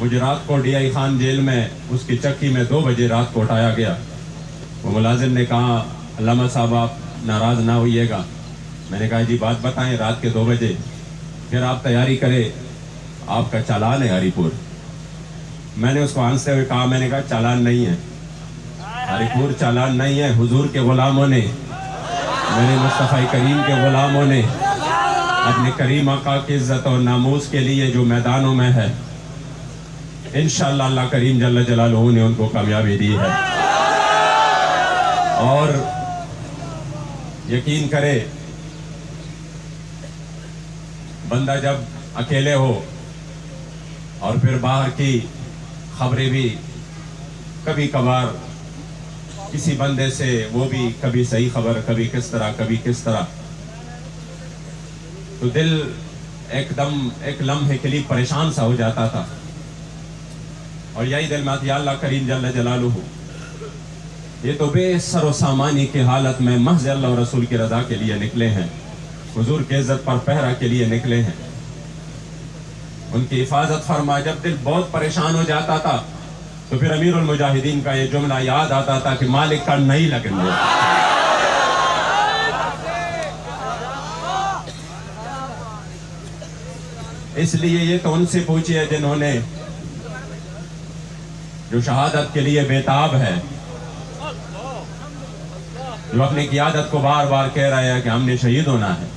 मुझे रात को DI खान जेल में उसकी चक्की में 2 बजे रात को उठाया गया। वो मुलाजिम ने कहा, अल्लामा साहब आप नाराज़ ना होइएगा। मैंने कहा जी बात बताएं, रात के 2 बजे। फिर आप तैयारी करें, आपका चालान है हरीपुर। मैंने उसको हंसते हुए कहा, मैंने कहा चालान नहीं है, हरीपुर चालान नहीं है। हुजूर के गुलामों ने, मेरे मुस्तफ़ा करीम के गुलामों ने अपने करीम आका की इज्जत और नामूस के लिए जो मैदानों में है, इंशाअल्लाह अल्लाह करीम जल्ल जलालुहू ने उनको कामयाबी दी है। और यकीन करे, बंदा जब अकेले हो और फिर बाहर की खबरें भी कभी कभार किसी बंदे से, वो भी कभी सही खबर, कभी किस तरह, कभी किस तरह, तो दिल एकदम एक लम्हे के लिए परेशान सा हो जाता था। और यही दिल में या अल्लाह करीम जल्ल जलालुहू, ये तो बेसर सामानी की हालत में महज़ अल्लाह और रसूल की रज़ा के लिए निकले हैं, हुजूर के इज्जत पर पहरा के लिए निकले हैं, उनकी हिफाजत फरमा। जब दिल बहुत परेशान हो जाता था तो फिर अमीरुल मुजाहिदीन का ये जुमला याद आता था कि मालिक का नहीं लगेंगे। इसलिए ये तो उनसे पूछिए जिन्होंने, जो शहादत के लिए बेताब है, जो अपनी क़ियादत को बार बार कह रहे हैं कि हमने शहीद होना है।